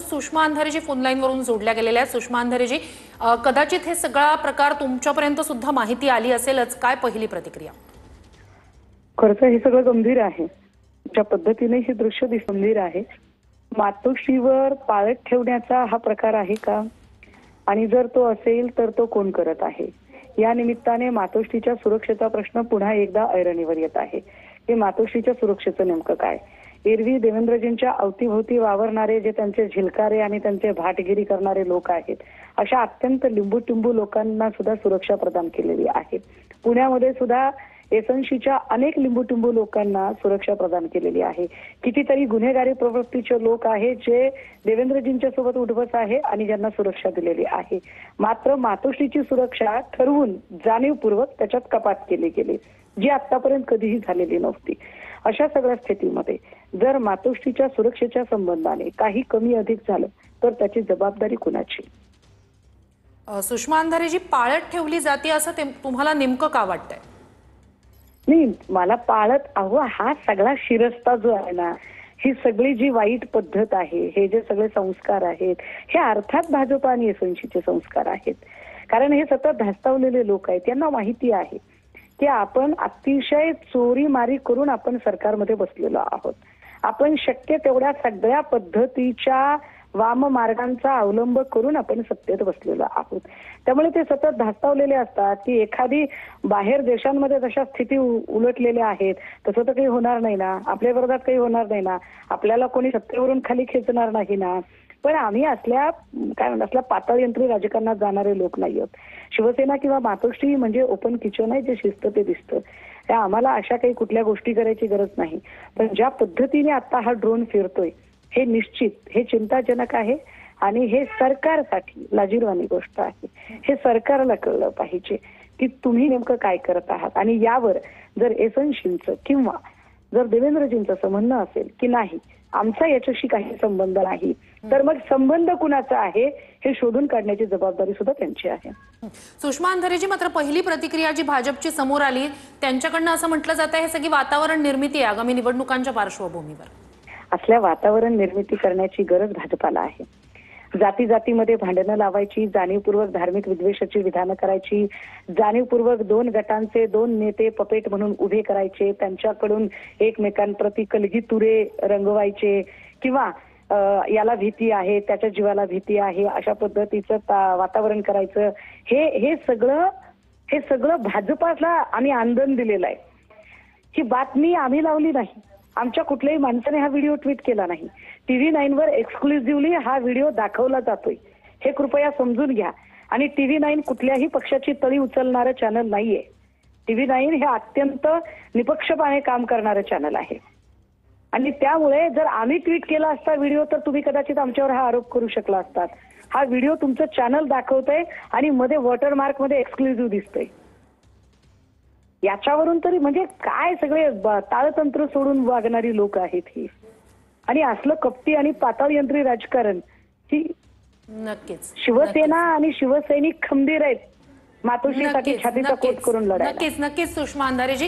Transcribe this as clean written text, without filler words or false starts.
Sushma अंधारेजी phone line वरून जोडल्या गेलेल्या आहेत। सुषमा अंधारेजी, कदाचित हे सगळा प्रकार तुमच्यापर्यंत सुद्धा माहिती आली असेलच, काय पहिली प्रतिक्रिया? खरंच हे सगळं गंभीर आहे। ज्या पद्धतीने हे दृश्य गंभीर आहे, मातोश्रीवर पाळत ठेवण्याचा हा प्रकार आहे का? आणि जर तो असेल तर तो कोण करत आहे? या निमित्ताने मातोश्रीच्या सुरक्षेचा प्रश्न पुन्हा एकदा ऐरणीवर येत आहे की मातोश्रीच्या सुरक्षेचं नेमकं काय? एरवी देवेंद्रजींच्या अवतीभोवती वावरणारे जे त्यांचे झिलकारे आणि त्यांचे भाटगिरी करणारे लोक आहेत, अशा अत्यंत लिंबू लोकांना सुद्धा सुरक्षा प्रदान केलेली आहे। पुण्यामध्ये सुद्धा एसएनसीच्या अनेक लिंबू लोकांना सुरक्षा प्रदान केलेली आहे। कितीतरी गुन्हेगारी प्रवृत्तीचे लोक आहेत जे देवेंद्रजींच्या सोबत उठबस आहे आणि ज्यांना सुरक्षा दिलेली आहे। मात्र मातोश्रीची सुरक्षा ठरवून जाणीवपूर्वक त्याच्यात कपात केली गेली, जी आतापर्यंत कधीही झालेली नव्हती। अशा सगळ्या स्थितीमध्ये जर मातोश्रीच्या सुरक्षेच्या संबंधाने काही कमी अधिक झालं तर त्याची जबाबदारी कुणाची? सुषमा अंधारेजी, पाळत ठेवली जाते असं तुम्हाला नेमकं का वाटतंय? नाही, मला पाळत हा सगळा शिरस्ता जो आहे ना, ही सगळी जी वाईट पद्धत आहे, हे जे सगळे संस्कार आहेत, हे अर्थात भाजप आणि एसएनसीचे संस्कार आहेत। कारण हे सतत धास्तावलेले लोक आहेत, त्यांना माहिती आहे की आपण अतिशय चोरीमारी करून आपण सरकारमध्ये बसलेलो आहोत। आपण शक्य तेवढ्या सगळ्या पद्धतीच्या वाम मार्गांचा अवलंब करून आपण सत्तेत बसलेलो आहोत। त्यामुळे ते सतत धास्तावलेले असतात की एखादी बाहेर देशांमध्ये जशा स्थिती उलटलेल्या आहेत तसं तर काही होणार नाही ना, आपल्या विरोधात काही होणार नाही ना, आपल्याला कोणी सत्तेवरून खाली खेचणार नाही ना। पण आम्ही असल्या पातळयंत्री राजकारणात जाणारे लोक नाही आहोत। शिवसेना किंवा मातोश्री म्हणजे ओपन किचन आहे, जे शिस्त ते दिसतं। त्या आम्हाला अशा काही कुठल्या गोष्टी करायची गरज नाही। पण ज्या पद्धतीने आता हा ड्रोन फिरतोय, हे निश्चित हे चिंताजनक आहे आणि हे सरकारसाठी लाजिरवाणी गोष्ट आहे। हे सरकारला कळलं पाहिजे की तुम्ही नेमकं काय करत आहात। आणि यावर जर एसएनसीचं किंवा जर देवेंद्रजींचं म्हणणं असेल की नाही, आमचा याच्याशी काही संबंध नाही, तर मग संबंध कुणाचा आहे हे शोधून काढण्याची जबाबदारी सुद्धा त्यांची आहे। सुषमा अंधारेजी, मात्र पहिली प्रतिक्रिया जी भाजपची समोर आली, त्यांच्याकडनं असं म्हटलं जातं हे सगळी वातावरण निर्मिती आहे आगामी निवडणुकांच्या पार्श्वभूमीवर। असल्या वातावरण निर्मिती करण्याची गरज भाजपाला आहे। जातीमध्ये भांडणं लावायची, जाणीवपूर्वक धार्मिक विद्वेषाची विधानं करायची, जाणीवपूर्वक दोन गटांचे दोन नेते पपेट म्हणून उभे करायचे, त्यांच्याकडून एकमेकांप्रती कलगी तुरे रंगवायचे किंवा याला भीती आहे, त्याच्या जीवाला भीती आहे, अशा पद्धतीचं वातावरण करायचं, हे सगळं भाजपाला आम्ही आंदोलन दिलेलं आहे। ही बातमी आम्ही लावली नाही, आमच्या कुठल्याही माणसाने हा व्हिडिओ ट्विट केला नाही। TV9 वर एक्सक्लुझिव्हली हा व्हिडिओ दाखवला जातोय, हे कृपया समजून घ्या। आणि TV9 कुठल्याही पक्षाची तळी उचलणारं चॅनल नाहीये। TV9 हे अत्यंत निपक्षपाने काम करणारं चॅनल आहे। आणि त्यामुळे जर आम्ही ट्विट केला असता व्हिडिओ तर तुम्ही कदाचित आमच्यावर हा आरोप करू शकला असतात। हा व्हिडिओ तुमचं चॅनल दाखवतंय आणि मध्ये वॉटरमार्क मध्ये एक्सक्लुझिव्ह दिसतंय। याच्यावरून तरी म्हणजे काय सगळे ताळतंत्र सोडून वागणारी लोक आहेत ही, आणि असलं कपटी आणि पाताळयंत्री राजकारण ही नक्कीच शिवसेना आणि शिवसैनिक खंबीर आहेत मातोश्रीसाठी छातीचा कोट करून लढायला। नक्कीच सुषमा अंधारेजी।